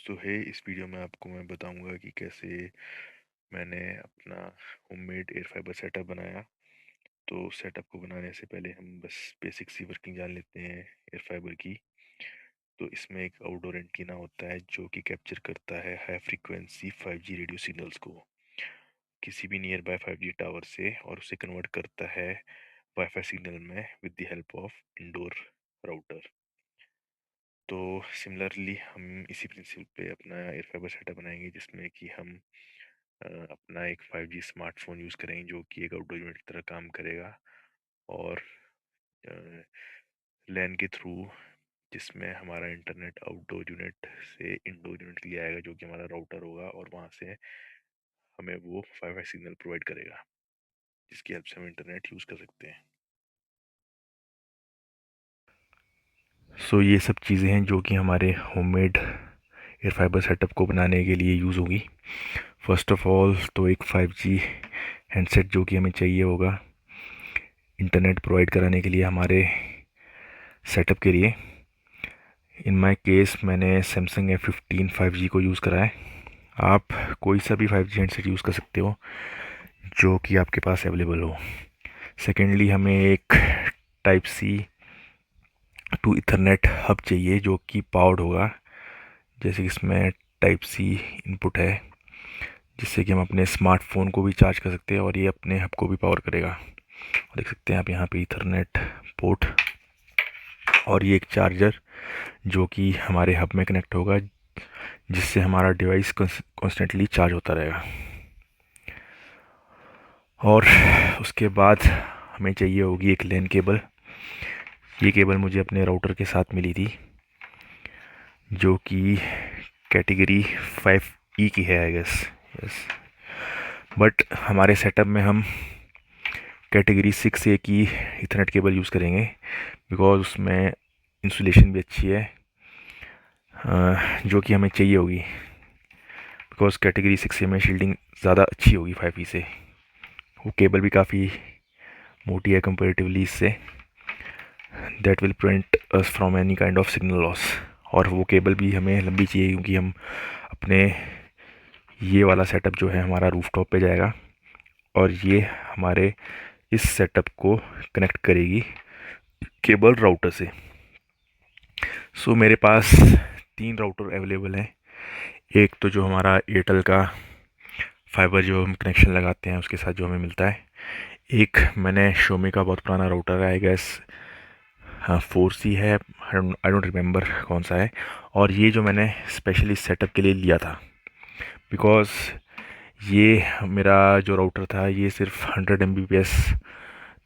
सो है इस वीडियो में आपको मैं बताऊंगा कि कैसे मैंने अपना होममेड एयर फाइबर सेटअप बनाया। तो सेटअप को बनाने से पहले हम बस बेसिक सी वर्किंग जान लेते हैं एयर फाइबर की। तो इसमें एक आउटडोर एंटीना होता है जो कि कैप्चर करता है high frequency 5G radio signals को किसी भी नियर बाय 5G टावर से, और उसे कन्वर्ट करता है वाईफाई सिग्नल में with the help of indoor router. तो सिमिलरली हम इसी प्रिंसिपल पे अपना एयर फाइबर सेटअप बनाएंगे, जिसमें कि हम अपना एक 5G स्मार्टफोन यूज़ करेंगे जो कि एक आउटडोर यूनिट की तरह काम करेगा, और लैन के थ्रू, जिसमें हमारा इंटरनेट आउटडोर यूनिट से इंडोर यूनिट के लिए आएगा जो कि हमारा राउटर होगा, और वहाँ से हमें वो वाईफाई सिग्नल प्रोवाइड करेगा जिसकी हेल्प से हम इंटरनेट यूज़ कर सकते हैं। सो ये सब चीज़ें हैं जो कि हमारे होममेड एयर फाइबर सेटअप को बनाने के लिए यूज़ होगी। फर्स्ट ऑफ ऑल तो एक 5G हैंडसेट जो कि हमें चाहिए होगा इंटरनेट प्रोवाइड कराने के लिए हमारे सेटअप के लिए। इन माय केस मैंने सैमसंग A15 5G को यूज़ करा है। आप कोई सा भी 5G हैंडसेट यूज़ कर सकते हो जो कि आपके पास अवेलेबल हो। सेकेंडली हमें एक type C to ethernet hub चाहिए जो कि पावर्ड होगा, जैसे कि इसमें टाइप सी इनपुट है जिससे कि हम अपने स्मार्टफोन को भी चार्ज कर सकते हैं, और ये अपने हब को भी पावर करेगा। देख सकते हैं आप यहाँ पे इथरनेट पोर्ट, और ये एक चार्जर जो कि हमारे हब में कनेक्ट होगा जिससे हमारा डिवाइस कॉन्स्टेंटली चार्ज होता रहेगा। और उसके बाद हमें चाहिए होगी एक लैन केबल। ये केबल मुझे अपने राउटर के साथ मिली थी जो कि कैटेगरी 5E की है आई गेस। यस, बट हमारे सेटअप में हम कैटेगरी 6A की इथरनेट केबल यूज़ करेंगे बिकॉज उसमें इंसुलेशन भी अच्छी है, जो कि हमें चाहिए होगी बिकॉज कैटेगरी 6A में शील्डिंग ज़्यादा अच्छी होगी 5E से। वो केबल भी काफ़ी मोटी है कंपेरेटिवली इससे, that will prevent us from any kind of signal loss. और वो केबल भी हमें लंबी चाहिए क्योंकि हम अपने ये वाला सेटअप जो है हमारा रूफटॉप पे जाएगा, और ये हमारे इस सेटअप को कनेक्ट करेगी केबल राउटर से। सो मेरे पास 3 राउटर अवेलेबल हैं। एक तो जो हमारा एयरटेल का फाइबर जो हम कनेक्शन लगाते हैं उसके साथ जो हमें मिलता है। एक मैंने शोमी का बहुत पुराना राउटर है, आई गेस 4C है, आई डोंट रिमेंबर कौन सा है। और ये जो मैंने स्पेशली सेटअप के लिए लिया था बिकॉज़ ये मेरा जो राउटर था ये सिर्फ 100 Mbps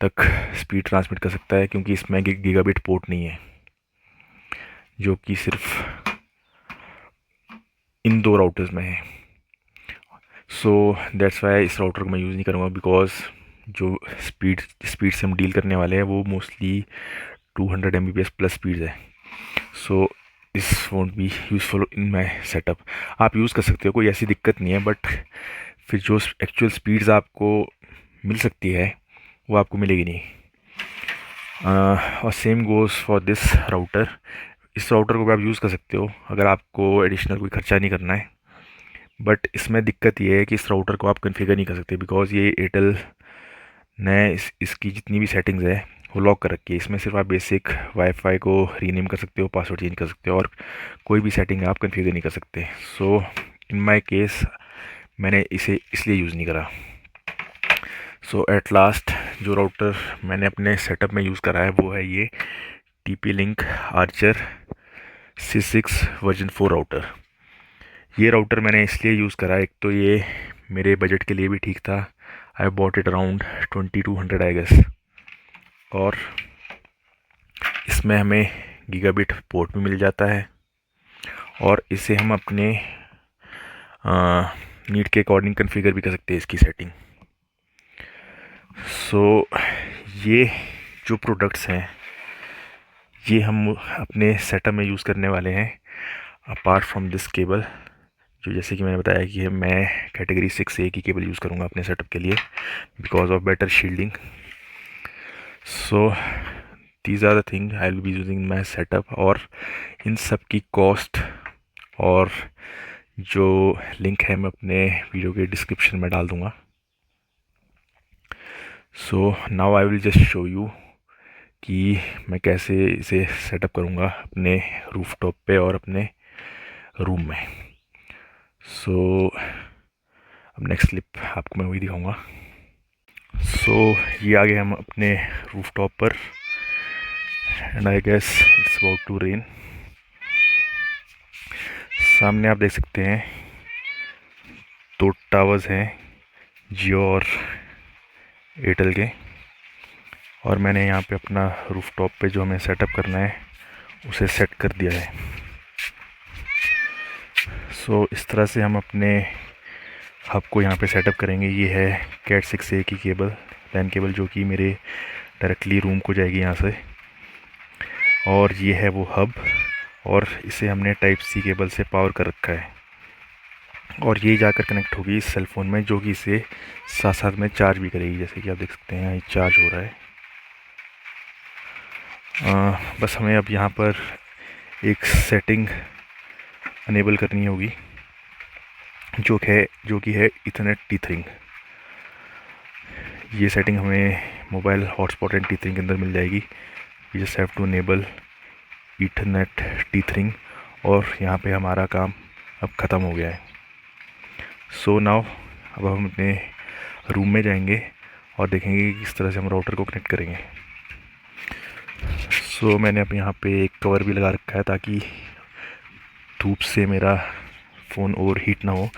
तक स्पीड ट्रांसमिट कर सकता है, क्योंकि इसमें गीगाबिट पोर्ट नहीं है जो कि सिर्फ इन 2 राउटर्स में है। सो दैट्स वाई इस राउटर को मैं यूज़ नहीं करूँगा बिकॉज़ जो स्पीड से हम डील करने वाले हैं वो मोस्टली 200 Mbps प्लस स्पीड है। So this won't be useful in my setup. आप यूज़ कर सकते हो, कोई ऐसी दिक्कत नहीं है, बट फिर जो एक्चुअल स्पीड्स आपको मिल सकती है वो आपको मिलेगी नहीं। और same goes for this router. इस राउटर को भी आप यूज़ कर सकते हो अगर आपको एडिशनल कोई खर्चा नहीं करना है, बट इसमें दिक्कत ये है कि इस राउटर को आप कॉन्फ़िगर नहीं कर सकते बिकॉज़ ये एयरटेल ने इसकी जितनी भी सेटिंग्स है वो लॉक कर रखी है। इसमें सिर्फ आप बेसिक वाईफाई को रीनेम कर सकते हो, पासवर्ड चेंज कर सकते हो, और कोई भी सेटिंग आप कॉन्फ़िगर नहीं कर सकते। सो इन माय केस मैंने इसे इसलिए यूज़ नहीं करा। सो एट लास्ट जो राउटर मैंने अपने सेटअप में यूज़ करा है वो है ये TP-Link Archer C6 version 4 router. ये राउटर मैंने इसलिए यूज़ करा, एक तो ये मेरे बजट के लिए भी ठीक था। I bought it around 2200 I guess, और इसमें हमें गीगाबिट पोर्ट भी मिल जाता है, और इसे हम अपने नीड के अकॉर्डिंग कॉन्फ़िगर भी कर सकते हैं इसकी सेटिंग। सो ये जो प्रोडक्ट्स हैं ये हम अपने सेटअप में यूज़ करने वाले हैं अपार्ट फ्रॉम दिस केबल, जो जैसे कि मैंने बताया कि मैं कैटेगरी 6A की केबल यूज़ करूँगा अपने सेटअप के लिए because of better shielding. So these are the thing I will be using my setup. और इन सब की कॉस्ट और जो लिंक है मैं अपने वीडियो के डिस्क्रिप्शन में डाल दूँगा। So now I will just show you कि मैं कैसे इसे सेटअप करूँगा अपने रूफटॉप पे और अपने रूम में। सो अब नेक्स्ट क्लिप आपको मैं वही दिखाऊंगा। सो ये आ गए हम अपने रूफटॉप पर and I guess it's about to rain. सामने आप देख सकते हैं 2 टावर्स हैं, जियो और एयरटेल के, और मैंने यहाँ पे अपना रूफटॉप पे जो हमें सेटअप करना है उसे सेट कर दिया है। सो इस तरह से हम अपने हब को यहाँ पे सेटअप करेंगे। ये है कैट 6A की केबल, लैन केबल, जो कि मेरे डायरेक्टली रूम को जाएगी यहाँ से, और ये है वो हब, और इसे हमने टाइप सी केबल से पावर कर रखा है, और ये जाकर कनेक्ट होगी इस सेल फ़ोन में, जो कि इसे साथ साथ में चार्ज भी करेगी। जैसे कि आप देख सकते हैं ये चार्ज हो रहा है। बस हमें अब यहाँ पर एक सेटिंग अनेबल करनी होगी जो कि है इथरनेट टीथरिंग। ये सेटिंग हमें मोबाइल हॉटस्पॉट एंड टीथरिंग के अंदर मिल जाएगी। We just have to enable ethernet tethering, और यहाँ पे हमारा काम अब ख़त्म हो गया है। सो नाउ अब हम अपने रूम में जाएंगे और देखेंगे कि किस तरह से हम राउटर को कनेक्ट करेंगे। सो मैंने अब यहाँ पे एक कवर भी लगा रखा है ताकि धूप से मेरा फ़ोन ओवर हीट ना हो।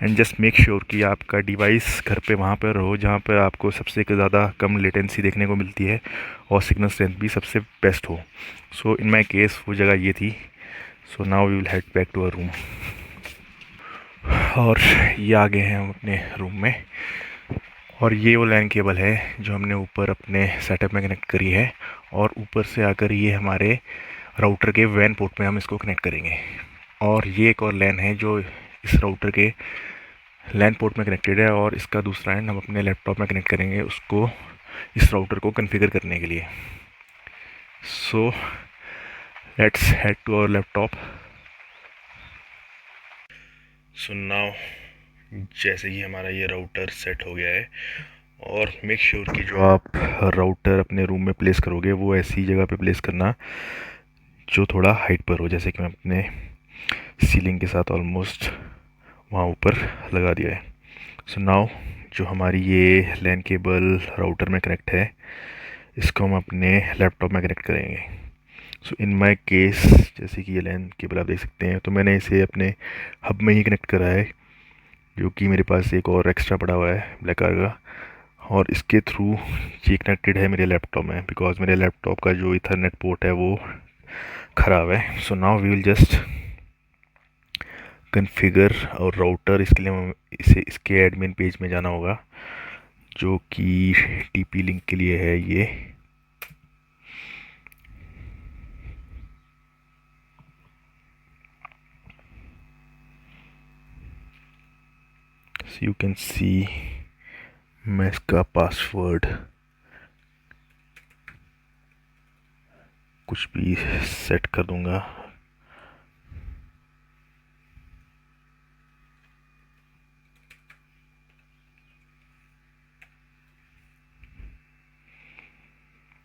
एंड जस्ट मेक श्योर कि आपका डिवाइस घर पे वहाँ पर हो जहाँ पर आपको सबसे ज़्यादा कम लेटेंसी देखने को मिलती है और सिग्नल स्ट्रेंथ भी सबसे बेस्ट हो। सो इन माई केस वो जगह ये थी। So now we will head back to our room. और ये आ गए हैं हम अपने रूम में, और ये वो लैन केबल है जो हमने ऊपर अपने सेटअप में कनेक्ट करी है, और ऊपर से आकर ये हमारे राउटर के वैन पोर्ट में हम इसको कनेक्ट करेंगे। और ये एक और लैन है जो इस राउटर के लैन पोर्ट में कनेक्टेड है, और इसका दूसरा एंड हम अपने लैपटॉप में कनेक्ट करेंगे उसको, इस राउटर को कॉन्फ़िगर करने के लिए। So let's head to our laptop. So now जैसे ही हमारा ये राउटर सेट हो गया है, और मेक श्योर कि जो आप राउटर अपने रूम में प्लेस करोगे वो ऐसी जगह पे प्लेस करना जो थोड़ा हाइट पर हो। जैसे कि मैं अपने सीलिंग के साथ ऑलमोस्ट वहाँ ऊपर लगा दिया है। सो नाउ जो हमारी ये लैन केबल राउटर में कनेक्ट है, इसको हम अपने लैपटॉप में कनेक्ट करेंगे। सो इन माय केस जैसे कि ये लैन केबल आप देख सकते हैं, तो मैंने इसे अपने हब में ही कनेक्ट करा है, जो कि मेरे पास एक और एक्स्ट्रा पड़ा हुआ है ब्लैक कलर का, और इसके थ्रू ये कनेक्टेड है मेरे लैपटॉप में, बिकॉज मेरे लैपटॉप का जो इथरनेट पोर्ट है वो ख़राब है। So now we will just configure और राउटर। इसके लिए हमें इसके एडमिन पेज में जाना होगा, जो कि टीपी लिंक के लिए है ये। सो यू कैन सी मैं इसका पासवर्ड कुछ भी सेट कर दूंगा।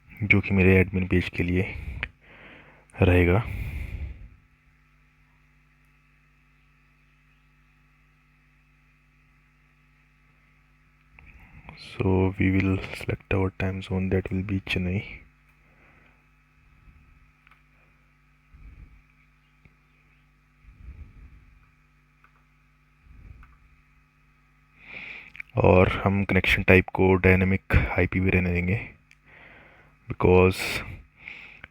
जो कि मेरे एडमिन पेज के लिए रहेगा। So we will select our time zone, that will be Chennai. और हम कनेक्शन टाइप को डायनेमिक आईपी भी रहने देंगे, बिकॉज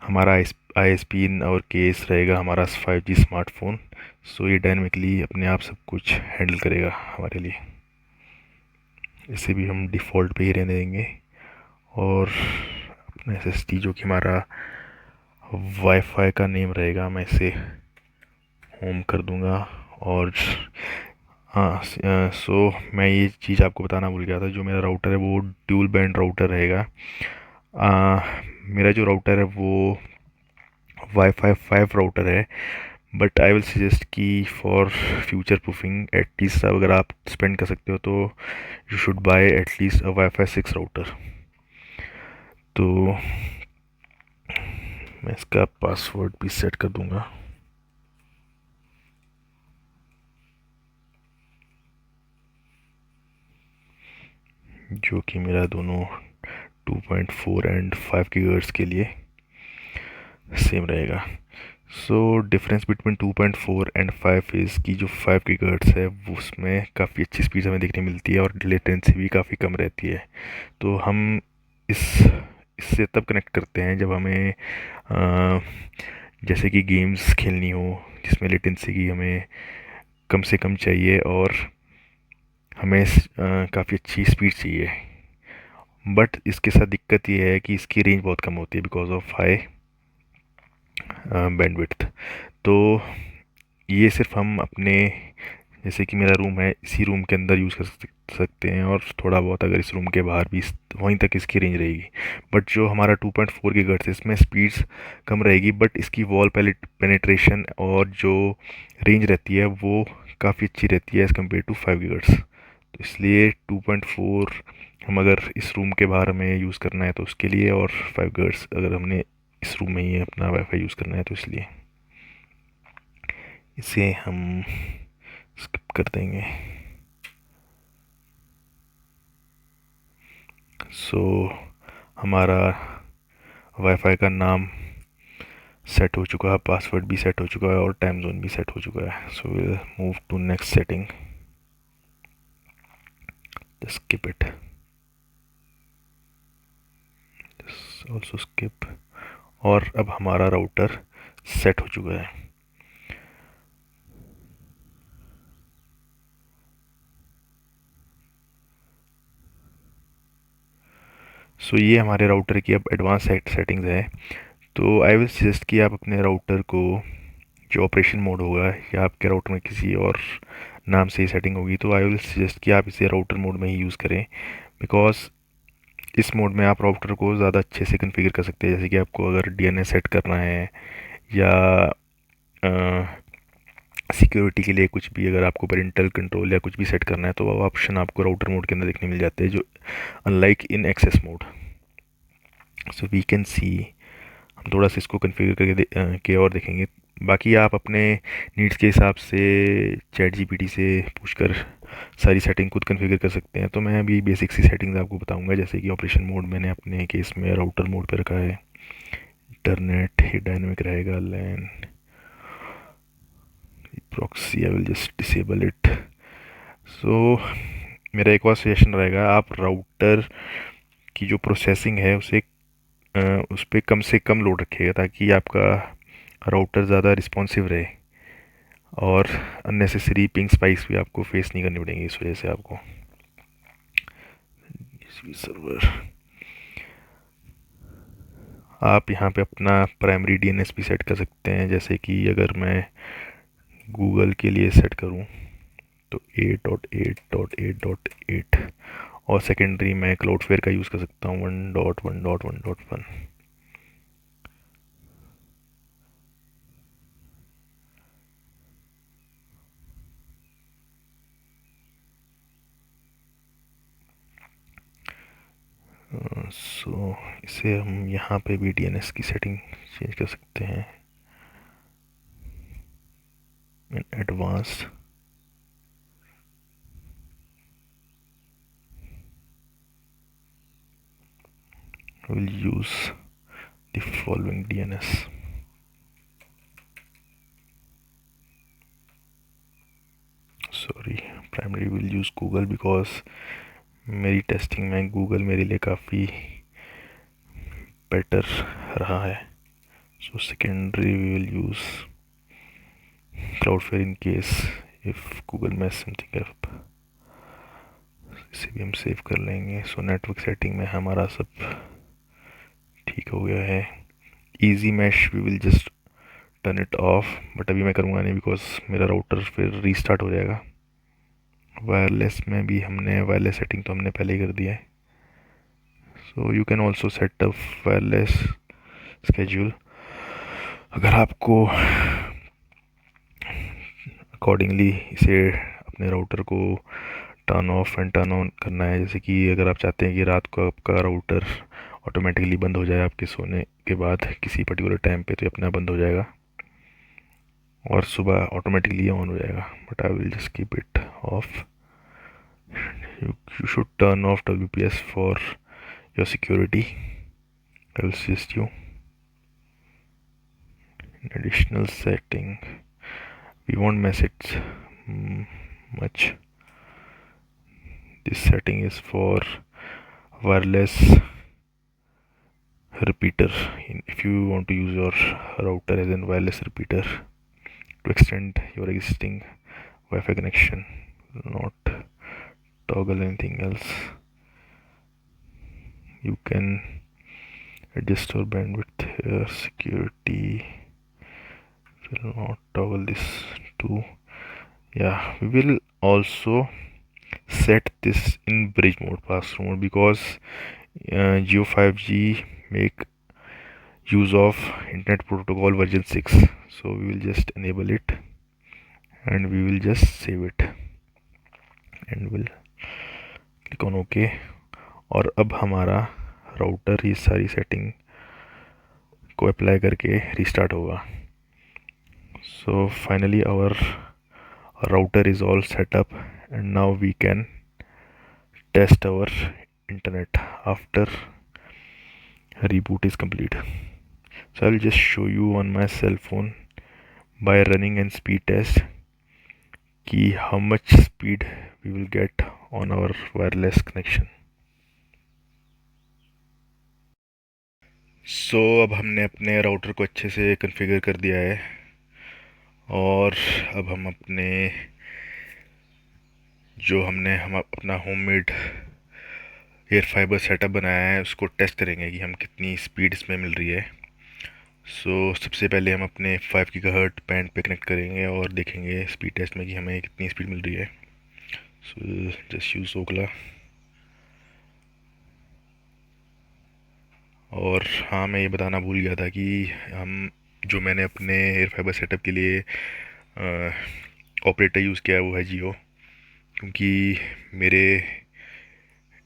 हमारा आईएसपी इन और केस रहेगा हमारा 5G स्मार्टफोन। सो ये डायनेमिकली अपने आप सब कुछ हैंडल करेगा हमारे लिए। इसे भी हम डिफ़ॉल्ट पे ही रहने देंगे, और अपना SSD जो कि हमारा वाईफाई का नेम रहेगा, मैं इसे होम कर दूंगा। और हाँ, सो मैं ये चीज़ आपको बताना भूल गया था, जो मेरा राउटर है वो ड्यूल बैंड राउटर रहेगा। मेरा जो राउटर है वो वाईफाई 5 राउटर है, बट आई विल सजेस्ट कि फॉर फ्यूचर प्रूफिंग एटलीस्ट अगर आप स्पेंड कर सकते हो तो you should buy at least a wifi 6 router. तो मैं इसका पासवर्ड भी सेट कर दूंगा। जो कि मेरा दोनों 2.4 एंड 5 गीगाहर्ट्ज़ के लिए सेम रहेगा। So difference between 2.4 and 5 is की जो 5 गीगाहर्ट्ज़ है वो उसमें काफ़ी अच्छी स्पीड हमें देखने मिलती है और लेटेंसी भी काफ़ी कम रहती है। तो हम इस इससे तब कनेक्ट करते हैं जब हमें जैसे कि गेम्स खेलनी हो जिसमें लेटेंसी की हमें कम से कम चाहिए और हमें काफ़ी अच्छी स्पीड चाहिए। बट इसके साथ दिक्कत ये है कि इसकी रेंज बहुत कम होती है बिकॉज ऑफ हाई बैंडविड्थ। तो ये सिर्फ हम अपने जैसे कि मेरा रूम है इसी रूम के अंदर यूज़ कर सकते हैं और थोड़ा बहुत अगर इस रूम के बाहर भी वहीं तक इसकी रेंज रहेगी। बट जो हमारा 2.4 गीगाहर्ट्ज़ है इसमें स्पीड्स कम रहेगी बट इसकी वॉल पेनिट्रेशन और जो रेंज रहती है वो काफ़ी अच्छी रहती है एज़ कम्पेयर टू 5 गीगाहर्ट्ज़। तो इसलिए 2.4 हम अगर इस रूम के बाहर हमें यूज़ करना है तो उसके लिए और 5 गीगाहर्ट्ज़ अगर हमने इस रूम में ही अपना वाईफाई यूज़ करना है तो इसलिए इसे हम स्किप कर देंगे। सो हमारा वाईफाई का नाम सेट हो चुका है, पासवर्ड भी सेट हो चुका है और टाइम जोन भी सेट हो चुका है। So will move to next setting, just skip it, just also skip. और अब हमारा राउटर सेट हो चुका है। सो ये हमारे राउटर की अब एडवांस सेटिंग्स है। तो आई विल सजेस्ट कि आप अपने राउटर को जो ऑपरेशन मोड होगा या आपके राउटर में किसी और नाम से ही सेटिंग होगी तो आई विल सजेस्ट कि आप इसे राउटर मोड में ही यूज़ करें बिकॉज इस मोड में आप राउटर को ज़्यादा अच्छे से कॉन्फ़िगर कर सकते हैं। जैसे कि आपको अगर डीएनएस सेट करना है या सिक्योरिटी के लिए कुछ भी, अगर आपको पेरेंटल कंट्रोल या कुछ भी सेट करना है तो वो ऑप्शन आपको राउटर मोड के अंदर देखने मिल जाते हैं जो unlike in access mode. So we can see, हम थोड़ा सा इसको कन्फिगर के और देखेंगे। बाकी आप अपने नीड्स के हिसाब से चैट जीपीटी से पूछकर सारी सेटिंग खुद कन्फिगर कर सकते हैं। तो मैं अभी बेसिक सी सेटिंग्स आपको बताऊंगा। जैसे कि ऑपरेशन मोड मैंने अपने केस में राउटर मोड पे रखा है, इंटरनेट ही डायनेमिक रहेगा, LAN proxy I will just disable it. So मेरा एक और सजेशन रहेगा, आप राउटर की जो प्रोसेसिंग है उसे उस पर कम से कम लोड रखिएगा ताकि आपका राउटर ज़्यादा रिस्पॉन्सिव रहे और अननेसेसरी पिंग स्पाइक्स भी आपको फेस नहीं करनी पड़ेंगी इस वजह से आपको। सर्वर आप यहाँ पे अपना प्राइमरी डीएनएस भी सेट कर सकते हैं। जैसे कि अगर मैं गूगल के लिए सेट करूँ तो 8.8.8.8 और सेकेंडरी मैं क्लाउडफ्लेयर का यूज़ कर सकता हूँ 1.1.1.1। सो इसे हम यहाँ पे भी डीएनएस की सेटिंग चेंज कर सकते हैं in advance. Will use the following DNS. Sorry, primary will use Google because मेरी टेस्टिंग में गूगल मेरे लिए काफ़ी बेटर रहा है। So secondary we will use Cloudflare in case if Google mess something up. इसे भी हम सेव कर लेंगे। सो नेटवर्क सेटिंग में हमारा सब ठीक हो गया है। Easy mesh we will just turn it off, but अभी मैं करूँगा नहीं बिकॉज मेरा राउटर फिर रीस्टार्ट हो जाएगा। वायरलेस में भी हमने वायरलेस सेटिंग तो हमने पहले ही कर दिया है। So you can also set up wireless schedule. अगर आपको अकॉर्डिंगली इसे अपने राउटर को turn off and turn on करना है। जैसे कि अगर आप चाहते हैं कि रात को आपका राउटर ऑटोमेटिकली बंद हो जाए आपके सोने के बाद किसी पर्टिकुलर टाइम पे, तो ये अपने आप बंद हो जाएगा और सुबह ऑटोमेटिकली ऑन हो जाएगा। But I will just keep it of. You should turn off WPS for your security. I will assist you. In additional setting, we won't mess it much. This setting is for wireless repeater. If you want to use your router as a wireless repeater to extend your existing Wi-Fi connection, not toggle anything else. You can adjust your bandwidth here. Security will not toggle this too. Yeah, we will also set this in bridge mode, pass-through mode, because Jio 5G make use of Internet Protocol version 6. So we will just enable it and we will just save it and we'll click on OK. और अब हमारा router ये सारी setting को apply करके restart होगा। So finally our router is all set up and now we can test our internet after reboot is complete. So I'll just show you on my cell phone by running an speed test कि how much speed we will get on our wireless connection. So अब हमने अपने router को अच्छे से configure कर दिया है और अब हम अपना होममेड एयर फाइबर सेटअप बनाया है उसको टेस्ट करेंगे कि हम कितनी स्पीड इसमें मिल रही है। सबसे पहले हम अपने 5 गीगाहर्ट्ज़ बैंड पे कनेक्ट करेंगे और देखेंगे स्पीड टेस्ट में कि हमें कितनी स्पीड मिल रही है। Just use ओकला। और हाँ, मैं ये बताना भूल गया था कि मैंने अपने एयर फाइबर सेटअप के लिए ऑपरेटर यूज़ किया है वो है जियो, क्योंकि मेरे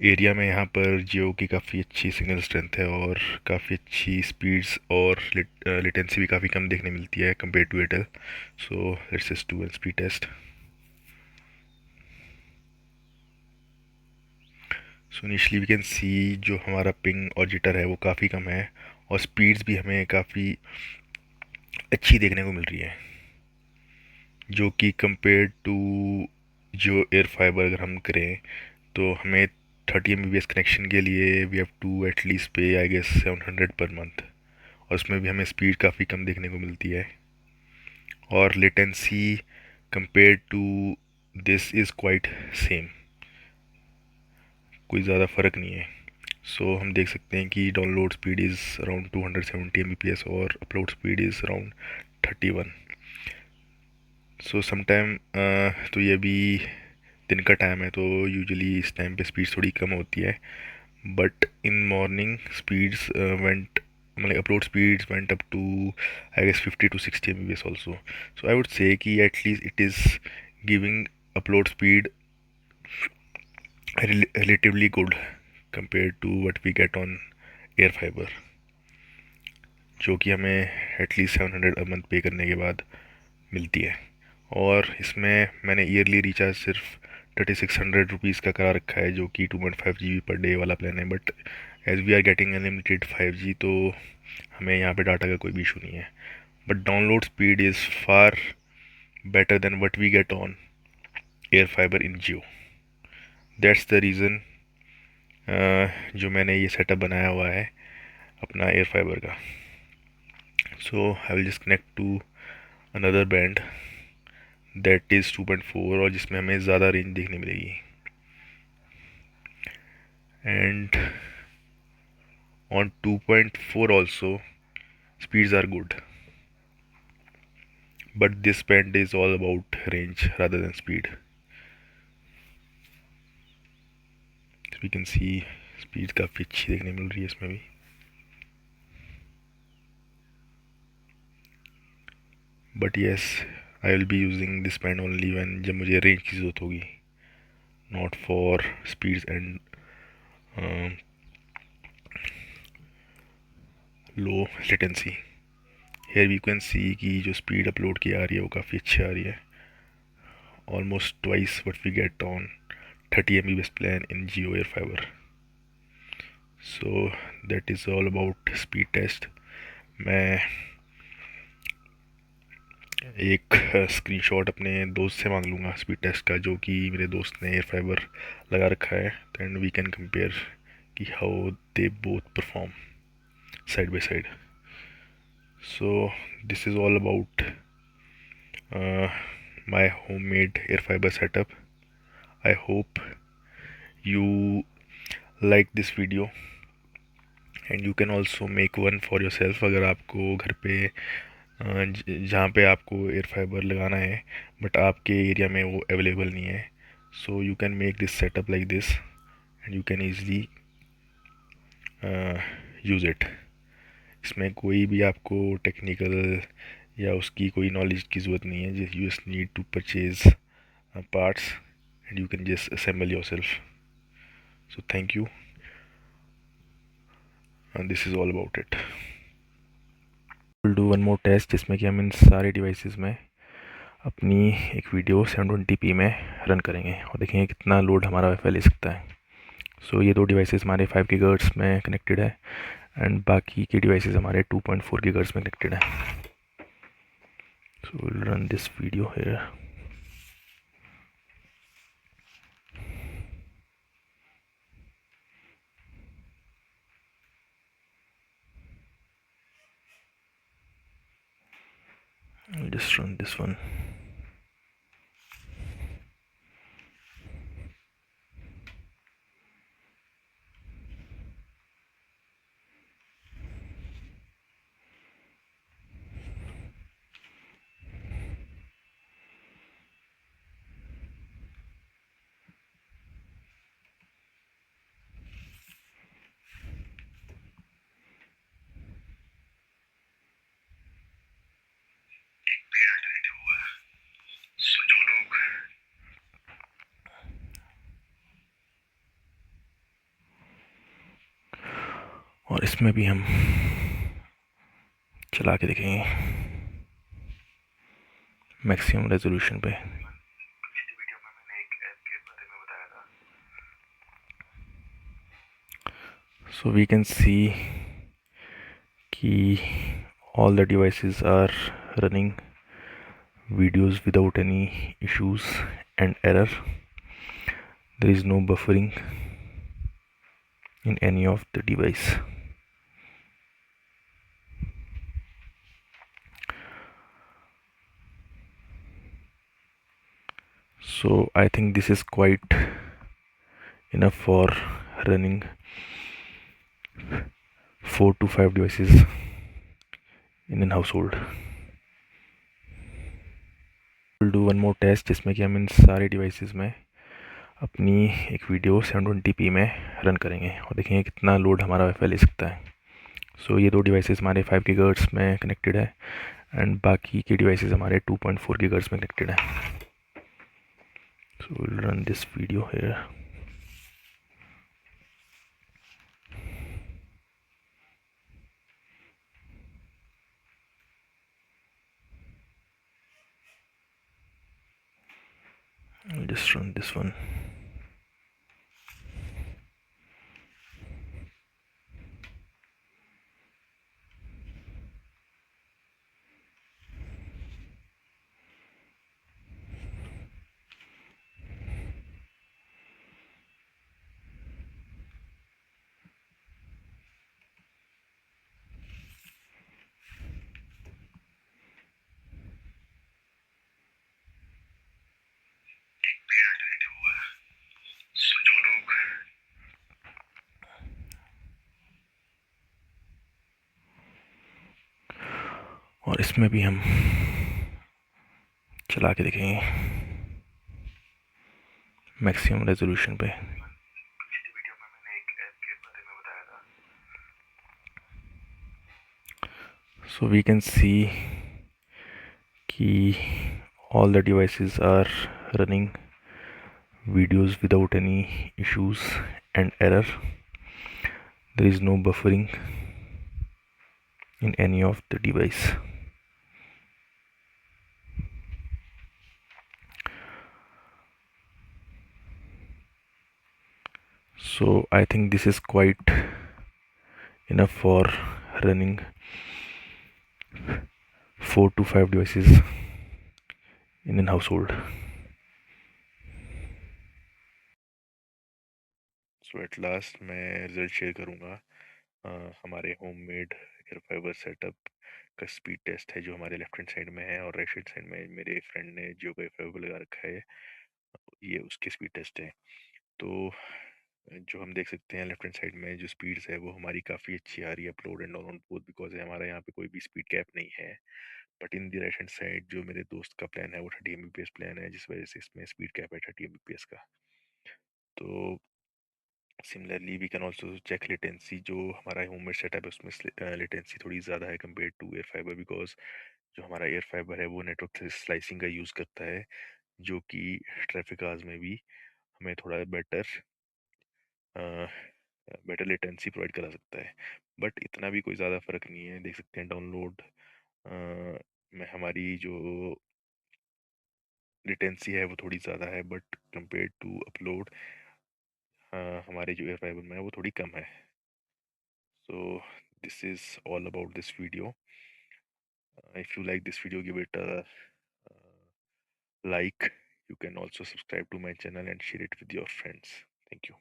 एरिया में यहाँ पर जियो की काफ़ी अच्छी सिग्नल स्ट्रेंथ है और काफ़ी अच्छी स्पीड्स और लेटेंसी भी काफ़ी कम देखने मिलती है compare to Airtel. So let's just do an speed test. So initially we can see जो हमारा पिंग और जिटर है वो काफ़ी कम है और स्पीड्स भी हमें काफ़ी अच्छी देखने को मिल रही है, जो कि कंपेयर टू जो एयर फाइबर अगर हम करें तो हमें 30 MBPS कनेक्शन के लिए वी हैव टू एटलीस्ट पे आई गेस 700 पर मंथ, और उसमें भी हमें स्पीड काफ़ी कम देखने को मिलती है और latency compare to this is quite same, कोई ज़्यादा फ़र्क नहीं है। हम देख सकते हैं कि download speed is around 270 MBPS और upload speed is around 31। Sometime तो ये भी दिन का टाइम है तो यूजुअली इस टाइम पे स्पीड थोड़ी कम होती है, but in morning speeds upload speeds went up to I guess 50 to 60 MBPS also. I would say कि at least it is giving upload speed relatively good compared to what we get on Air Fiber, जो कि हमें at least 700 a month पे करने के बाद मिलती है। और इसमें मैंने ईयरली रिचार्ज सिर्फ 3600 रुपीज़ का करा रखा है, जो कि 2.5 GB पर डे वाला प्लान है। But as we are getting unlimited 5G तो हमें यहाँ पे डाटा का कोई भी इशू नहीं है। But download speed is far better than what we get on Air Fiber in Jio. That's the reason जो मैंने ये सेटअप बनाया हुआ है अपना एयर फाइबर का। I will just connect to another band that is 2.4 और जिसमें हमें ज़्यादा रेंज देखने मिलेगी। And on 2.4 also speeds are good, but this band is all about range rather than speed. We can see speed काफ़ी अच्छी देखने मिल रही है इसमें भी। But yes, I will be using this band only when, जब मुझे रेंज की ज़रूरत होगी, not for speeds and low latency. Here we can see कि जो स्पीड अपलोड की आ रही है वो काफ़ी अच्छी आ रही है, almost twice what we get on 30 Mbps plan in Jio Airfiber. So that is all about speed test. मैं एक स्क्रीनशॉट अपने दोस्त से मांग लूँगा स्पीड टेस्ट का, जो कि मेरे दोस्त ने एयर फाइबर लगा रखा है, एंड वी कैन कंपेयर कि how they both perform side by side. So this is all about my homemade air fiber setup. I hope you like this video and you can also make one for yourself. अगर आपको घर पे जहाँ पे आपको air fibre लगाना है but आपके एरिया में वो अवेलेबल नहीं है, so you can make this setup like this and you can easily use it. इसमें कोई भी आपको टेक्निकल या उसकी कोई नॉलेज की ज़रूरत नहीं है. Just you just need to purchase parts and you can just assemble yourself. So thank you, this is all about it. Will do one more test जिसमें कि हम इन सारे डिवाइसेस में अपनी एक वीडियो 720p में रन करेंगे और देखेंगे कितना लोड हमारा वाईफाई ले सकता है. सो ये दो डिवाइसेस हमारे 5 GHz में कनेक्टेड है एंड बाकी के डिवाइसेस हमारे 2.4 GHz में कनेक्टेड है. So will run this video here. I'll just run this one. और इसमें भी हम चला के देखेंगे मैक्सिमम रेजोल्यूशन पे. So we can see कि all the devices are running videos without any issues and error. There is no buffering in any of the device. So I think this is quite enough for running 4 to 5 devices in a household. We'll do one more test जिसमें कि हम इन सारे devices में अपनी एक video 720p में run करेंगे और देखेंगे कितना लोड हमारा वाईफाई ले सकता है. सो ये दो डिवाइसेस हमारे 5 GHz में कनेक्टेड है एंड बाकी के डिवाइसेस हमारे 2.4 GHz में कनेक्टेड है. So will run this video here. I'll just run this one. और इसमें भी हम चला के देखेंगे मैक्सिमम रेजोल्यूशन पे. सो वी कैन सी कि all the devices are running videos without any issues and error. There is no buffering in any of the device. So I think this is quite enough for running 4 to 5 devices in an household. So at last मैं result share करूँगा हमारे homemade air fibre setup का speed test है जो हमारे left hand side में है, और राइट हैंड साइड में मेरे फ्रेंड ने जियो का एयर फाइबर लगा रखा है, ये उसके स्पीड टेस्ट है। तो जो हम देख सकते हैं लेफ्ट हैंड साइड में जो स्पीड्स है वो हमारी काफ़ी अच्छी आ रही है upload and download both, because हमारा यहाँ पे कोई भी स्पीड कैप नहीं है। But in the right hand side जो मेरे दोस्त का प्लान है वो 30 Mbps प्लान है, जिस वजह से इसमें स्पीड कैप है 30 Mbps का। तो similarly we can also check latency, जो हमारा होममेड सेटअप है उसमें लेटेंसी थोड़ी ज़्यादा है compare to Air Fiber, because जो हमारा एयर फाइबर है वो नेटवर्क स्लाइसिंग का यूज़ करता है, जो कि ट्रैफिक आवर्स में भी हमें थोड़ा बेटर लेटेंसी प्रोवाइड करा सकता है। बट इतना भी कोई ज़्यादा फ़र्क नहीं है, देख सकते हैं डाउनलोड में हमारी जो लेटेंसी है वो थोड़ी ज़्यादा है, बट कंपेयर टू अपलोड हमारे जो एयर फाइबर में है वो थोड़ी कम है। So this is all about this video. If you like this video, give it a like. You can also subscribe to my channel and share it with your friends. Thank you.